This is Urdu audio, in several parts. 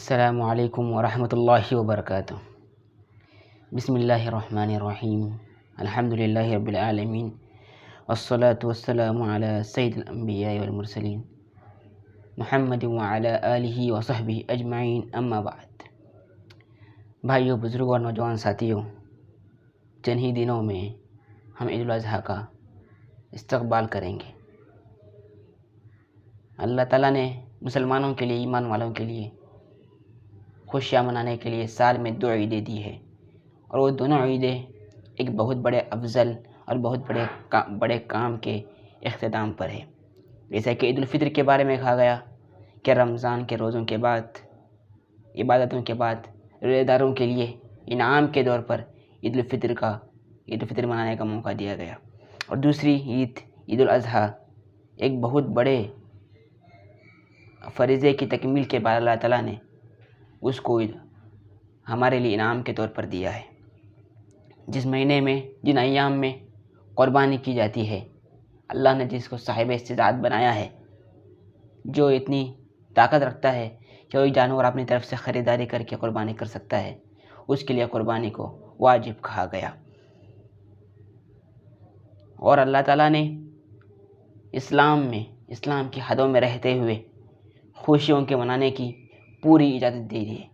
السلام علیکم ورحمۃ اللہ وبرکاتہ۔ بسم اللہ الرحمن الرحیم، الحمد للہ رب العالمین، والصلاة والسلام علی سید الانبیاء والمرسلین، محمد وعلی آلہ وصحبہ اجمعین، اما بعد۔ بھائیوں، بزرگوں اور نوجوان ساتھیوں، چند ہی دنوں میں ہم عید الاضحیٰ کا استقبال کریں گے۔ اللہ تعالیٰ نے مسلمانوں کے لیے، ایمان والوں کے لیے خوشیاں منانے کے لیے سال میں 2 عیدیں دی ہے، اور وہ دونوں عیدیں ایک بہت بڑے افضل اور بہت بڑے کام کے اختتام پر ہے۔ جیسا کہ عید الفطر کے بارے میں کہا گیا کہ رمضان کے روزوں کے بعد، عبادتوں کے بعد، روزہ داروں کے لیے انعام کے طور پر عید الفطر منانے کا موقع دیا گیا۔ اور دوسری عید الاضحیٰ ایک بہت بڑے فریضے کی تکمیل کے بعد اللہ تعالیٰ نے اس کو ہمارے لیے انعام کے طور پر دیا ہے۔ جس مہینے میں، جن ایام میں قربانی کی جاتی ہے، اللہ نے جس کو صاحب استطاعت بنایا ہے، جو اتنی طاقت رکھتا ہے کہ وہ جانور اپنی طرف سے خریداری کر کے قربانی کر سکتا ہے، اس کے لیے قربانی کو واجب کہا گیا۔ اور اللہ تعالیٰ نے اسلام کی حدوں میں رہتے ہوئے خوشیوں کے منانے کی پوری اجازت دے دی ہے۔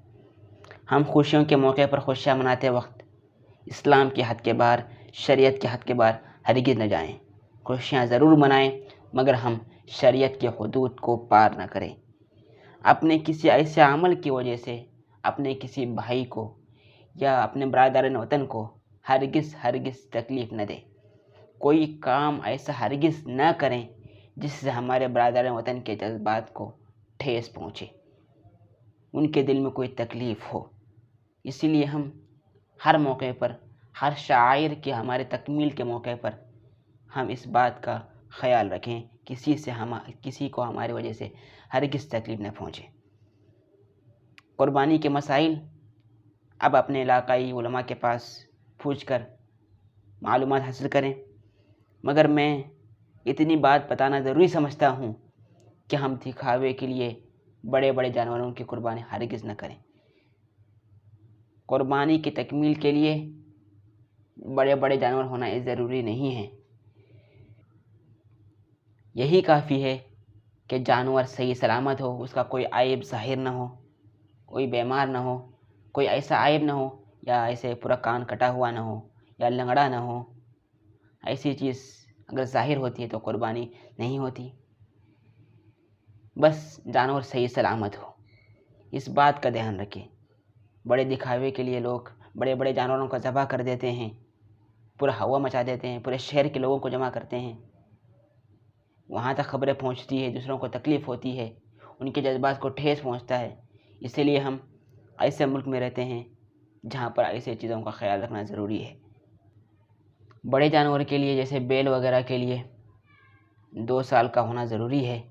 ہم خوشیوں کے موقع پر خوشیاں مناتے وقت اسلام کی حد کے باہر، شریعت کی حد کے باہر ہرگز نہ جائیں۔ خوشیاں ضرور منائیں، مگر ہم شریعت کے حدود کو پار نہ کریں۔ اپنے کسی ایسے عمل کی وجہ سے اپنے کسی بھائی کو یا اپنے برادران وطن کو ہرگز تکلیف نہ دیں۔ کوئی کام ایسا ہرگز نہ کریں جس سے ہمارے برادران وطن کے جذبات کو ٹھیس پہنچے، ان کے دل میں کوئی تکلیف ہو۔ اسی لیے ہم ہر موقع پر، ہر شعائر کے ہمارے تکمیل کے موقع پر ہم اس بات کا خیال رکھیں کسی کو ہماری وجہ سے ہرگز تکلیف نہ پہنچے۔ قربانی کے مسائل اب اپنے علاقائی علماء کے پاس پوچھ کر معلومات حاصل کریں، مگر میں اتنی بات بتانا ضروری سمجھتا ہوں کہ ہم دکھاوے کے لیے بڑے جانوروں کی قربانی ہرگز نہ کریں۔ قربانی کی تکمیل کے لیے بڑے جانور ہونا ضروری نہیں ہے۔ یہی کافی ہے کہ جانور صحیح سلامت ہو، اس کا کوئی عیب ظاہر نہ ہو، کوئی بیمار نہ ہو، کوئی ایسا عیب نہ ہو، یا ایسے پورا کان کٹا ہوا نہ ہو، یا لنگڑا نہ ہو۔ ایسی چیز اگر ظاہر ہوتی ہے تو قربانی نہیں ہوتی۔ بس جانور صحیح سلامت ہو، اس بات کا دھیان رکھیں۔ بڑے دکھاوے کے لیے لوگ بڑے جانوروں کو ذبح کر دیتے ہیں، پورا ہوا مچا دیتے ہیں، پورے شہر کے لوگوں کو جمع کرتے ہیں، وہاں تک خبریں پہنچتی ہے، دوسروں کو تکلیف ہوتی ہے، ان کے جذبات کو ٹھیس پہنچتا ہے۔ اسی لیے ہم ایسے ملک میں رہتے ہیں جہاں پر ایسے چیزوں کا خیال رکھنا ضروری ہے۔ بڑے جانور کے لیے جیسے بیل وغیرہ کے لیے 2 سال کا ہونا ضروری ہے،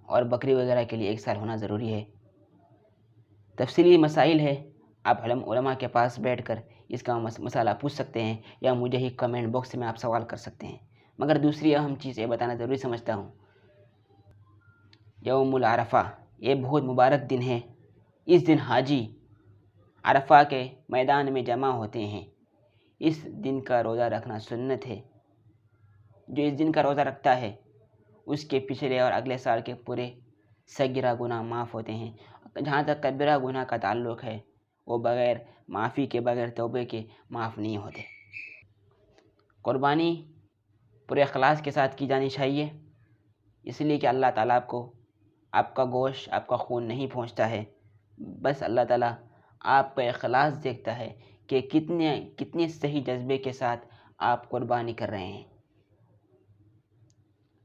اور بکری وغیرہ کے لیے 1 سال ہونا ضروری ہے۔ تفصیلی مسائل ہے، آپ علماء کے پاس بیٹھ کر اس کا مسئلہ پوچھ سکتے ہیں، یا مجھے ہی کمنٹ باکس میں آپ سوال کر سکتے ہیں۔ مگر دوسری اہم چیز یہ بتانا ضروری سمجھتا ہوں، یوم العرفہ یہ بہت مبارک دن ہے۔ اس دن حاجی عرفہ کے میدان میں جمع ہوتے ہیں۔ اس دن کا روزہ رکھنا سنت ہے۔ جو اس دن کا روزہ رکھتا ہے اس کے پچھلے اور اگلے سال کے پورے صغیرہ گناہ معاف ہوتے ہیں۔ جہاں تک کبیرہ گناہ کا تعلق ہے، وہ بغیر معافی کے، بغیر توبے کے معاف نہیں ہوتے۔ قربانی پورے اخلاص کے ساتھ کی جانی چاہیے، اس لیے کہ اللہ تعالیٰ آپ کا گوشت، آپ کا خون نہیں پہنچتا ہے۔ بس اللہ تعالیٰ آپ کا اخلاص دیکھتا ہے کہ کتنے صحیح جذبے کے ساتھ آپ قربانی کر رہے ہیں۔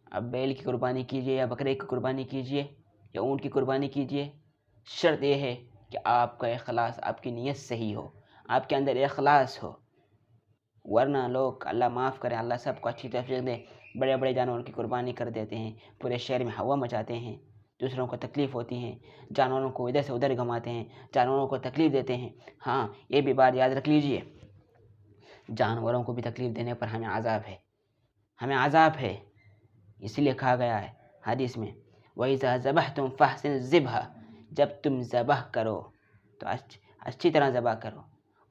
اب بیل کی قربانی کیجیے، یا بکرے کی قربانی کیجیے، یا اونٹ کی قربانی کیجیے، شرط یہ ہے کہ آپ کا اخلاص، آپ کی نیت صحیح ہو، آپ کے اندر اخلاص ہو، ورنہ لوگ، اللہ معاف کرے، اللہ سب کو اچھی توفیق دے، بڑے جانوروں کی قربانی کر دیتے ہیں، پورے شہر میں ہوا مچاتے ہیں، دوسروں کو تکلیف ہوتی ہیں، جانوروں کو ادھر سے ادھر گھماتے ہیں، جانوروں کو تکلیف دیتے ہیں۔ ہاں، یہ بھی بات یاد رکھ لیجئے، جانوروں کو بھی تکلیف دینے پر ہمیں عذاب ہے۔ اسی لیے کہا گیا ہے حدیث میں، وَإِذَا ذَبَحْتُمْ فَأَحْسِنُوا الذِّبْحَ، جب تم ذبح کرو تو اچھی طرح ذبح کرو،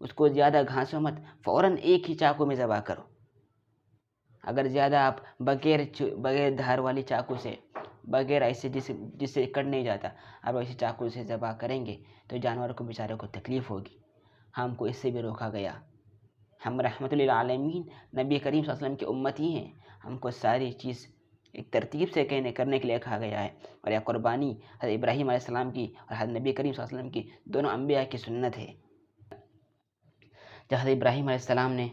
اس کو زیادہ گھاسو مت، فوراً ایک ہی چاقو میں ذبح کرو۔ اگر زیادہ آپ بغیر دھار والی چاقو سے، بغیر ایسے جس سے کٹ نہیں جاتا، اب ایسے چاقو سے ذبح کریں گے تو جانور کو بیچارے کو تکلیف ہوگی۔ ہم کو اس سے بھی روکا گیا۔ ہم رحمت للعالمین نبی کریم صلی اللہ علیہ وسلم کی امتی ہیں، ہم کو ساری چیز ایک ترتیب سے کرنے کے لیے کہا گیا ہے، اور یہ قربانی حضرت ابراہیم علیہ السلام کی اور حضرت نبی کریم صلی اللہ علیہ وسلم کی دونوں انبیاء کی سنت ہے۔ جب حضرت ابراہیم علیہ السلام نے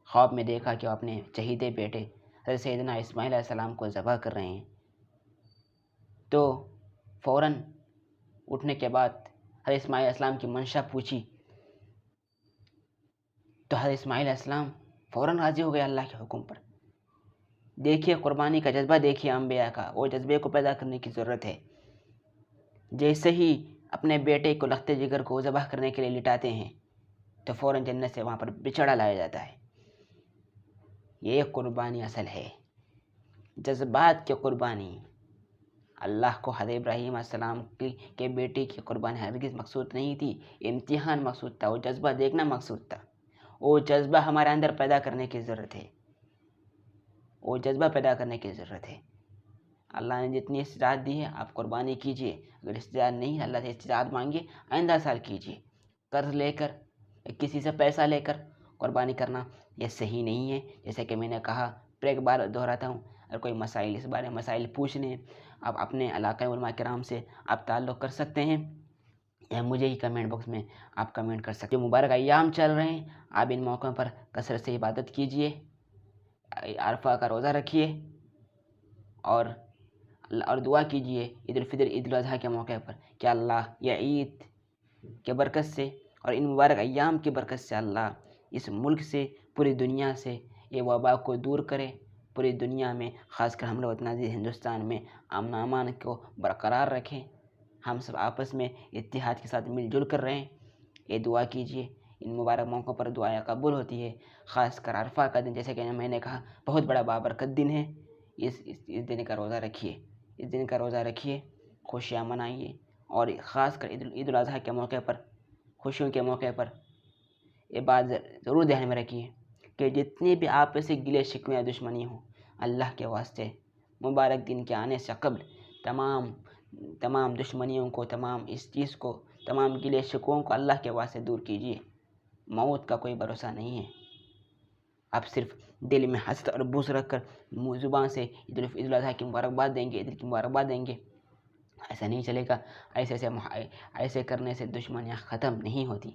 خواب میں دیکھا کہ وہ اپنے چہیتے بیٹے حضرت سیدنا اسماعیل علیہ السلام کو ذبح کر رہے ہیں، تو فوراً اٹھنے کے بعد حضرت اسماعیل علیہ السلام کی منشا پوچھی، تو حضرت اسماعیل علیہ السلام فوراً راضی ہو گئے اللہ کے حکم پر۔ دیکھیے قربانی کا جذبہ، دیکھیے انبیاء کا، وہ جذبے کو پیدا کرنے کی ضرورت ہے۔ جیسے ہی اپنے بیٹے کو لخت جگر کو ذبح کرنے کے لیے لٹاتے ہیں تو فوراً جنت سے وہاں پر بچڑا لایا جاتا ہے۔ یہ قربانی اصل ہے، جذبات کی قربانی۔ اللہ کو حضرت ابراہیم علیہ السلام کے بیٹے کی قربانی ہرگز مقصود نہیں تھی، امتحان مقصود تھا، وہ جذبہ دیکھنا مقصود تھا۔ وہ جذبہ ہمارے اندر پیدا کرنے کی ضرورت ہے، وہ جذبہ پیدا کرنے کی ضرورت ہے۔ اللہ نے جتنی استطاعت دی ہے آپ قربانی کیجئے، اگر استطاعت نہیں اللہ سے استطاعت مانگیے، آئندہ سال کیجئے۔ قرض لے کر، کسی سے پیسہ لے کر قربانی کرنا یہ صحیح نہیں ہے۔ جیسے کہ میں نے کہا، پھر ایک بار دہراتا ہوں، اگر کوئی مسائل اس بارے میں مسائل پوچھنے آپ اپنے علاقۂ علماء کرام سے آپ تعلق کر سکتے ہیں، یا مجھے ہی کمنٹ باکس میں آپ کمنٹ کر سکتے ہیں۔ جو مبارک ایام چل رہے ہیں، آپ ان موقعوں پر کثرت سے عبادت کیجئے، عرفہ کا روزہ رکھیے، اور دعا کیجئے عید الفطر عید الاضحیٰ کے موقع پر کہ اللہ یہ عید کے برکت سے اور ان مبارک ایام کی برکت سے اللہ اس ملک سے، پوری دنیا سے یہ وبا کو دور کرے، پوری دنیا میں خاص کر ہم لوگ وطن عزیز ہندوستان میں امن و امان کو برقرار رکھیں، ہم سب آپس میں اتحاد کے ساتھ مل جل کر رہیں۔ یہ دعا کیجئے، ان مبارک موقعوں پر دعائیں قبول ہوتی ہے، خاص کر عرفہ کا دن، جیسے کہ میں نے کہا بہت بڑا بابرکت دن ہے۔ اس دن کا روزہ رکھیے، اس دن کا روزہ رکھیے، خوشیاں منائیے، اور خاص کر عید الاضحیٰ کے موقع پر، خوشیوں کے موقع پر یہ بات ضرور دھیان میں رکھیے کہ جتنی بھی آپس سے گلے شکوے یا دشمنی ہوں، اللہ کے واسطے مبارک دن کے آنے سے قبل تمام دشمنیوں کو، تمام اس چیز کو، تمام گلے شکووں کو اللہ کے واسطے دور کیجیے۔ موت کا کوئی بھروسہ نہیں ہے۔ آپ صرف دل میں حسد اور بغض رکھ کر زبان سے عید الاضحیٰ کی مبارکباد دیں گے، عید کی مبارکباد دیں گے، ایسا نہیں چلے گا۔ ایسے کرنے سے دشمنیاں ختم نہیں ہوتی۔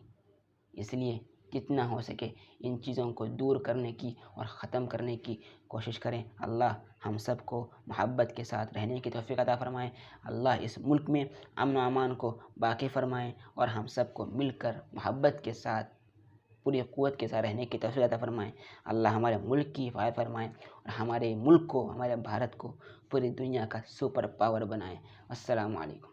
اس لیے جتنا ہو سکے ان چیزوں کو دور کرنے کی اور ختم کرنے کی کوشش کریں۔ اللہ ہم سب کو محبت کے ساتھ رہنے کی توفیق عطا فرمائے۔ اللہ اس ملک میں امن و امان کو باقی فرمائے، اور ہم سب کو مل کر محبت کے ساتھ پوری قوت کے ساتھ رہنے کی توفیق عطا فرمائے۔ اللہ ہمارے ملک کی حفاظت فرمائے، اور ہمارے ملک کو، ہمارے بھارت کو پوری دنیا کا سپر پاور بنائے۔ السلام علیکم۔